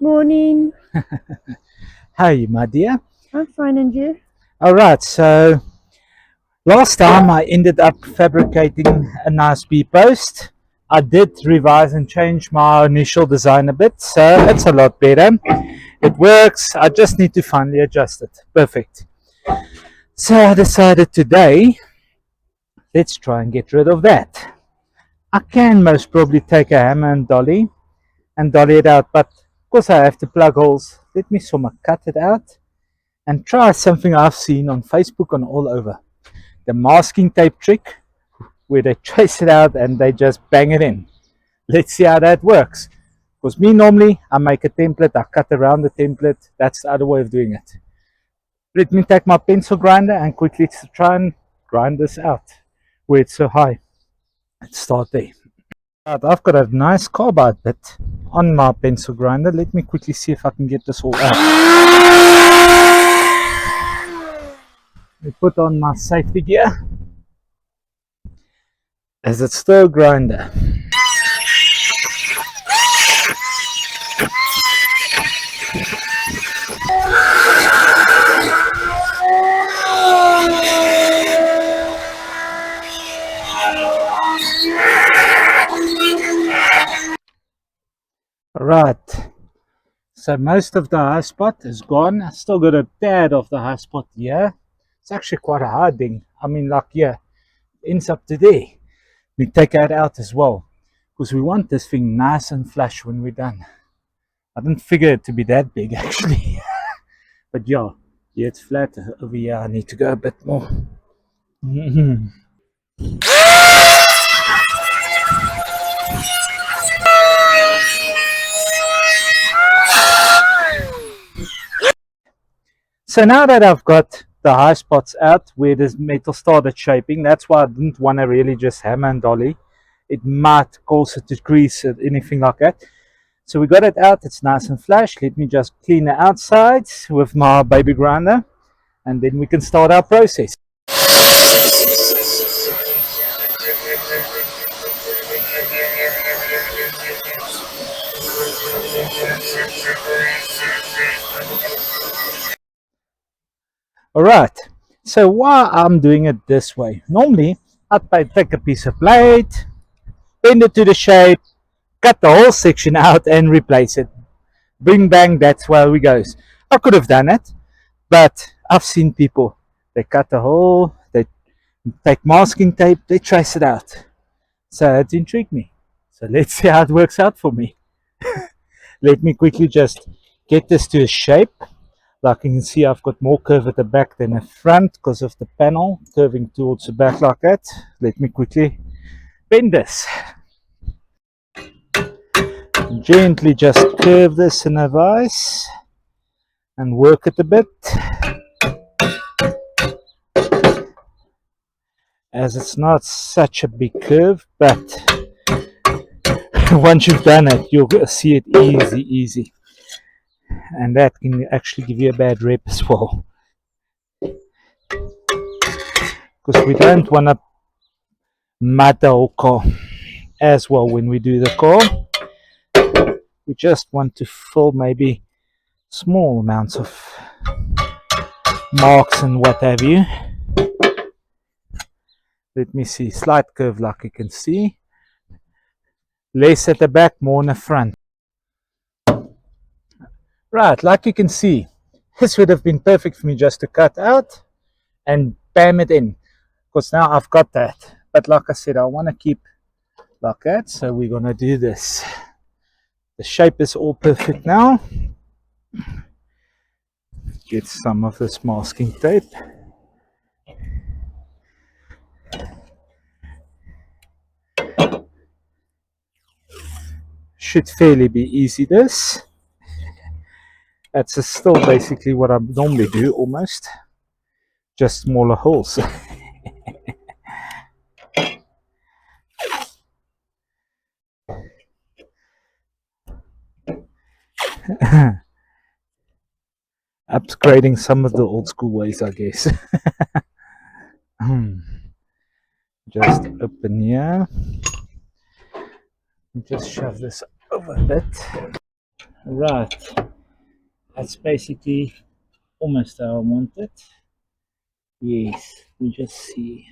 Morning. Hi, my dear. I'm fine, and you? All right, so last time I ended up fabricating a nice bee post. I did revise and change my initial design a bit, so it's a lot better. It works, I just need to finally adjust it. Perfect. So I decided today, let's try and get rid of that. I can most probably take a hammer and dolly it out, but of course I have to plug holes. Let me sort of cut it out and try something I've seen on Facebook and all over. The masking tape trick where they trace it out and they just bang it in. Let's see how that works. Because me normally I make a template, I cut around the template. That's the other way of doing it. Let me take my pencil grinder and quickly try and grind this out where it's so high. Let's start there. Right, I've got a nice carbide bit on my pencil grinder. Let me quickly see if I can get this all out. I put on my safety gear as it's still grinder. Right, so most of the high spot is gone. I still got a tad of the high spot here. It's actually quite a hard thing. I mean, like, yeah, it ends up to there. We take that out as well because we want this thing nice and flush when we're done. I didn't figure it to be that big actually, but yeah, it's flat over here. I need to go a bit more. So now that I've got the high spots out where this metal started shaping, that's why I didn't want to really just hammer and dolly. It might cause it to crease or anything like that. So we got it out, it's nice and flush. Let me just clean the outsides with my baby grinder and then we can start our process. Alright, so why I'm doing it this way. Normally, I'd take a piece of plate, bend it to the shape, cut the whole section out and replace it. Bing bang, that's where we goes. I could have done it, but I've seen people, they cut a hole, they take masking tape, they trace it out. So it intrigued me. So let's see how it works out for me. Let me quickly just get this to a shape. Like you can see, I've got more curve at the back than the front because of the panel curving towards the back like that. Let me quickly bend this. Gently just curve this in a vise and work it a bit. As it's not such a big curve, but once you've done it, you'll see it easy. And that can actually give you a bad rep as well. Because we don't want to mud the whole car as well when we do the car. We just want to fill maybe small amounts of marks and what have you. Let me see, slight curve like you can see. Less at the back, more in the front. Right, like you can see, this would have been perfect for me just to cut out and bam it in. Because now I've got that. But like I said, I want to keep like that, so we're going to do this. The shape is all perfect now. Get some of this masking tape. Should fairly be easy this. That's still basically what I normally do almost. Just smaller holes. Upgrading some of the old school ways, I guess. Just open here. Just shove this over a bit. Right, that's basically almost how I want it. Yes, we just see.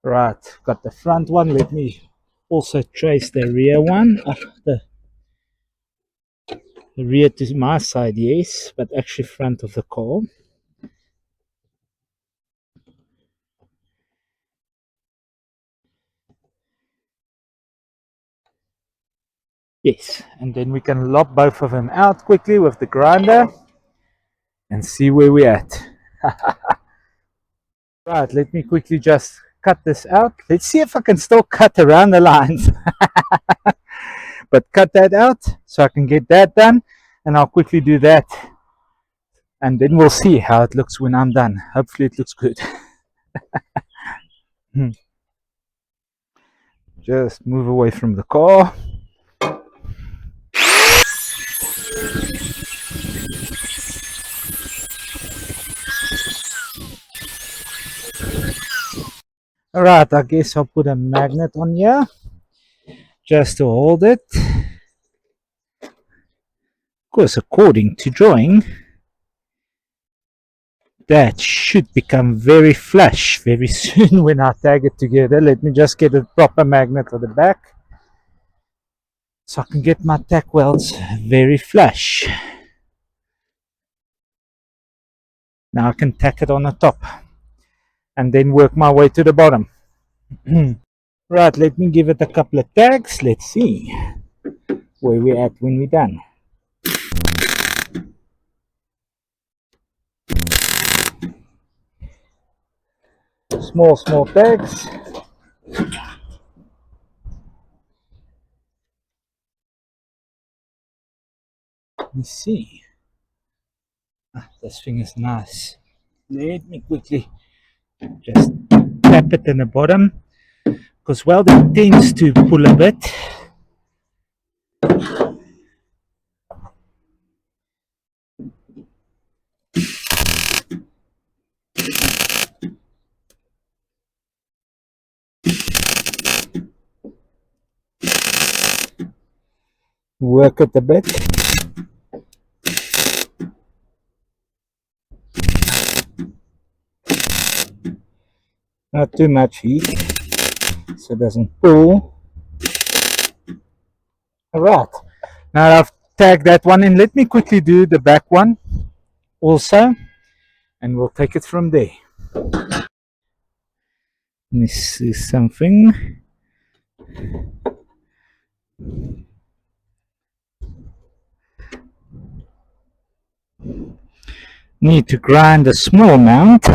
Right, got the front one. Let me also trace the rear one. The rear to my side, yes, but actually front of the car. Yes, and then we can lob both of them out quickly with the grinder and see where we're at. Right, let me quickly just cut this out. Let's see if I can still cut around the lines. But cut that out so I can get that done, and I'll quickly do that, and then we'll see how it looks when I'm done. Hopefully it looks good. Just move away from the car. Alright, I guess I'll put a magnet on here just to hold it. Of course, according to drawing, that should become very flush very soon when I tag it together. Let me just get a proper magnet for the back so I can get my tack welds very flush. Now I can tack it on the top and then work my way to the bottom. Right, let me give it a couple of tags. Let's see where we're at when we're done. Small tags. Let me see. This thing is nice. Let me quickly just tap it in the bottom because welding tends to pull a bit. Work it a bit. Not too much heat so it doesn't pull. Alright, now I've tagged that one in. Let me quickly do the back one also, and we'll take it from there. This is something. Need to grind a small amount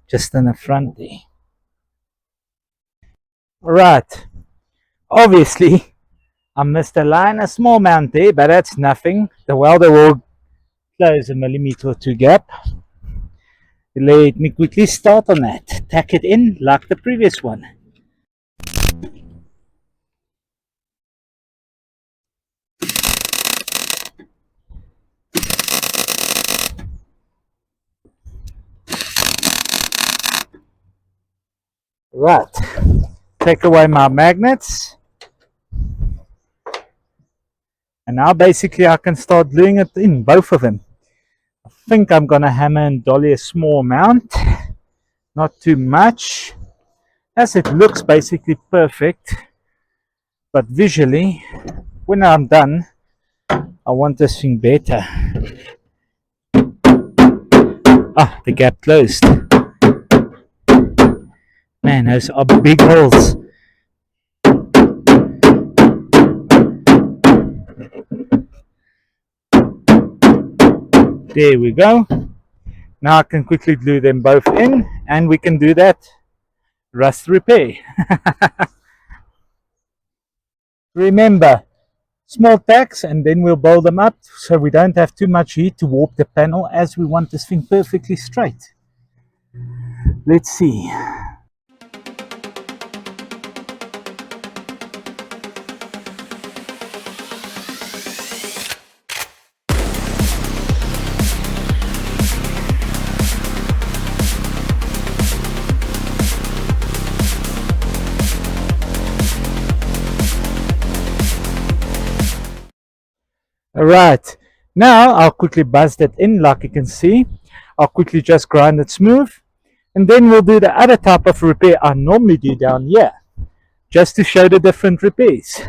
just in the front there. Alright, obviously I missed a line, a small amount there, but that's nothing. The welder will close a millimeter or two gap. Let me quickly start on that. Tack it in like the previous one. Right, take away my magnets, and now basically I can start gluing it in, both of them. I think I'm gonna hammer and dolly a small amount, not too much, as it looks basically perfect, but visually when I'm done I want this thing better. The gap closed. Man, those are big holes. There we go. Now I can quickly glue them both in, and we can do that rust repair. Remember, small tacks, and then we'll bolt them up so we don't have too much heat to warp the panel, as we want this thing perfectly straight. Let's see. Alright, now I'll quickly buzz that in like you can see. I'll quickly just grind it smooth, and then we'll do the other type of repair I normally do down here, just to show the different repairs.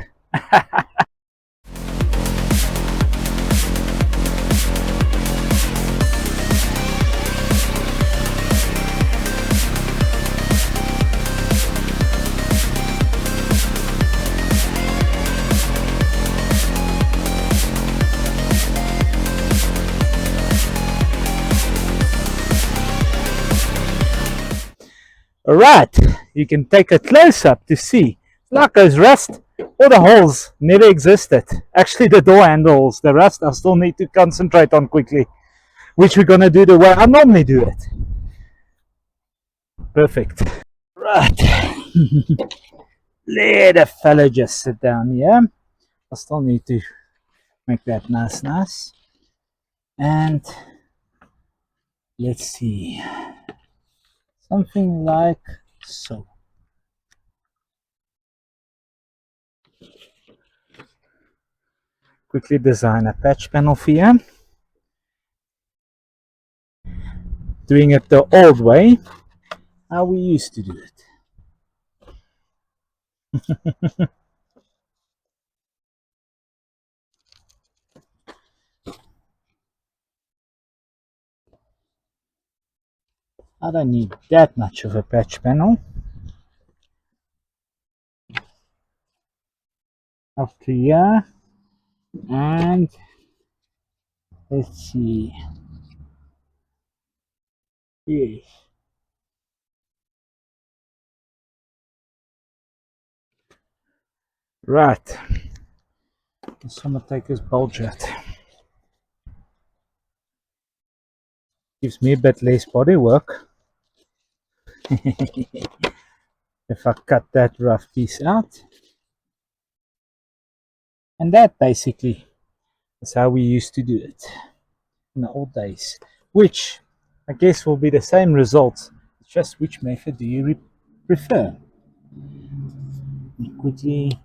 Alright, you can take a close up to see. Like those rust, all the holes never existed. Actually, the door handles, the rust, I still need to concentrate on quickly, which we're gonna do the way I normally do it. Perfect. Right, let a fella just sit down here. I still need to make that nice. And let's see, something like so. Quickly design a patch panel for you. Doing it the old way, how we used to do it. I don't need that much of a patch panel. Up to here, and let's see. Yes. Right. Someone take this bulge out. Gives me a bit less body work. If I cut that rough piece out. And that basically is how we used to do it in the old days. Which I guess will be the same result. It's just which method do you prefer? Quickly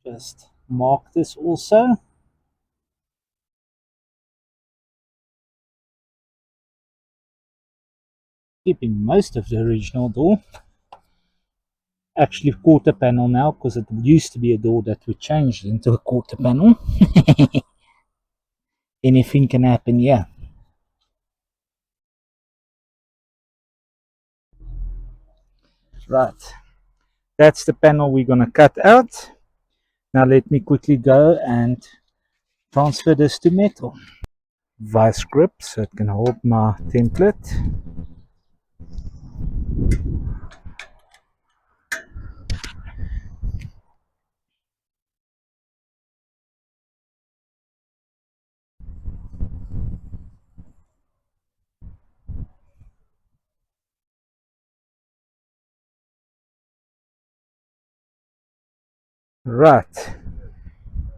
just mark this also. Keeping most of the original door. Actually quarter panel now, because it used to be a door that we changed into a quarter panel. Anything can happen, yeah. Right, that's the panel we're gonna cut out. Now let me quickly go and transfer this to metal. Vice grip so it can hold my template. Right,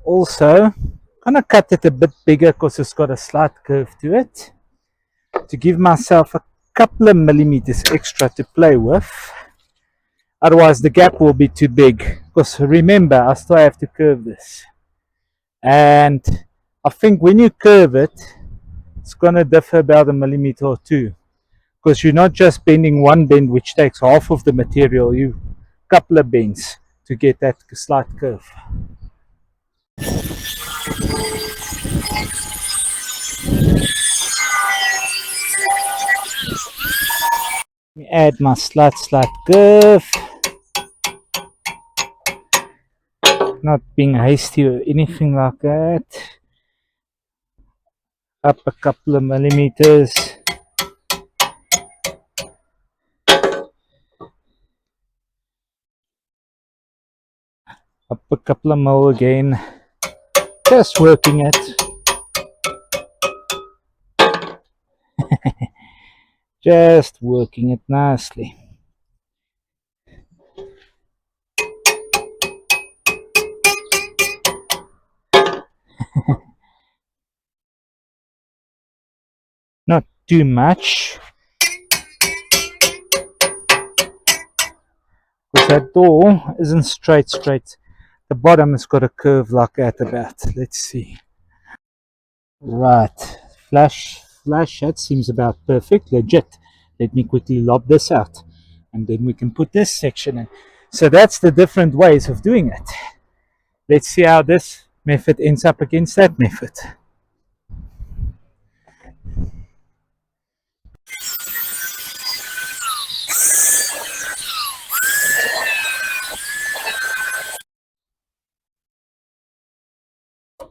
also gonna cut it a bit bigger because it's got a slight curve to it, to give myself a couple of millimeters extra to play with. Otherwise the gap will be too big, because remember I still have to curve this, and I think when you curve it, it's going to differ about a millimeter or two, because you're not just bending one bend which takes half of the material, you couple of bends to get that slight curve. Add my slight curve, not being hasty or anything like that. Up a couple of millimeters. Up a couple of mil again. Just working it. Just working it nicely. Not too much, because that door isn't straight. The bottom has got a curve like that about. Let's see. Right, flash, that seems about perfect, legit. Let me quickly lob this out, and then we can put this section in. So that's the different ways of doing it. Let's see how this method ends up against that method.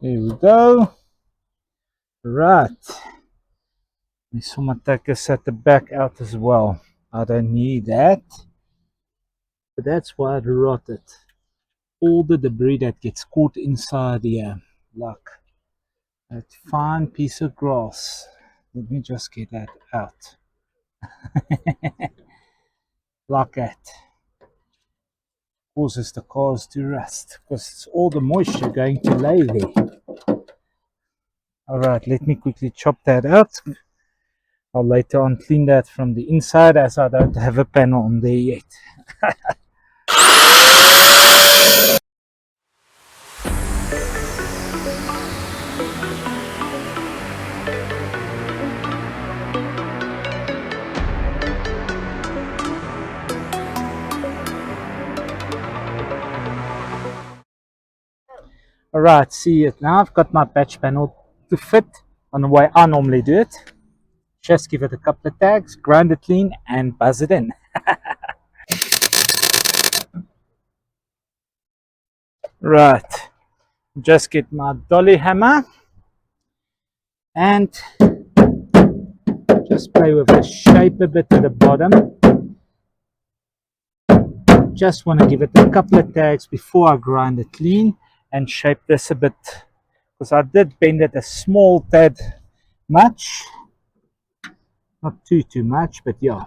Here we go. Right. We somewhat take this at the back out as well. I don't need that. But that's why it rotted. All the debris that gets caught inside here. Like that fine piece of grass. Let me just get that out. Like that. Causes the cars to rust because it's all the moisture going to lay there. Alright, let me quickly chop that out. I'll later on clean that from the inside as I don't have a panel on there yet. Alright, see it now. I've got my patch panel to fit on the way I normally do it. Just give it a couple of tags, grind it clean, and buzz it in. Right, just get my dolly hammer and just play with the shape a bit at the bottom. Just want to give it a couple of tags before I grind it clean and shape this a bit because I did bend it a small tad much, not too much, but yeah.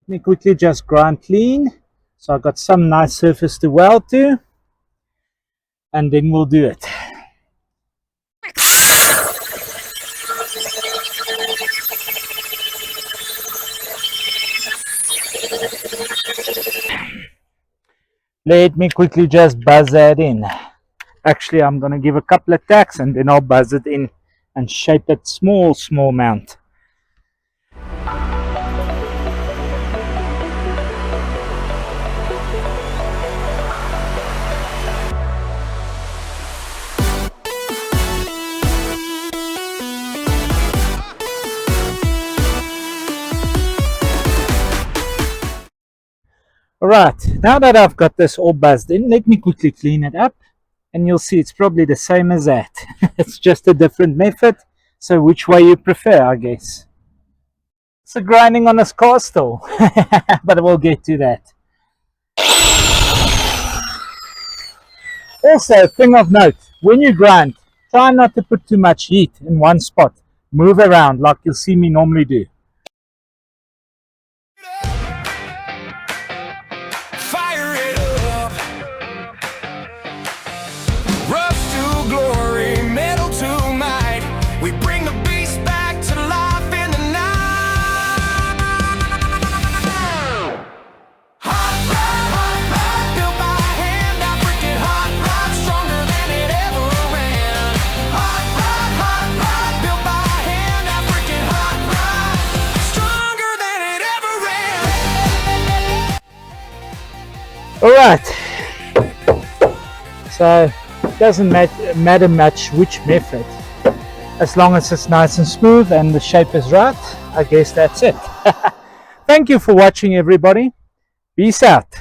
Let me quickly just grind clean so I got some nice surface to weld to, and then we'll do it. Let me quickly just buzz that in. Actually, I'm going to give a couple of tacks and then I'll buzz it in and shape it small mount. Alright, now that I've got this all buzzed in, let me quickly clean it up and you'll see it's probably the same as that. It's just a different method, so which way you prefer, I guess. It's a grinding on a car still, but we'll get to that. Also, thing of note, when you grind, try not to put too much heat in one spot. Move around like you'll see me normally do. Fire it up. Rust to glory, metal to might. We bring the beast back to life in the night. Hot rod, built by hand. I freaking hot rod, stronger than it ever ran. Hot rod, built by hand. I freaking hot rod, stronger than it ever ran. Alright, so it doesn't matter much which method, as long as it's nice and smooth and the shape is right. I guess that's it. Thank you for watching, everybody. Peace out.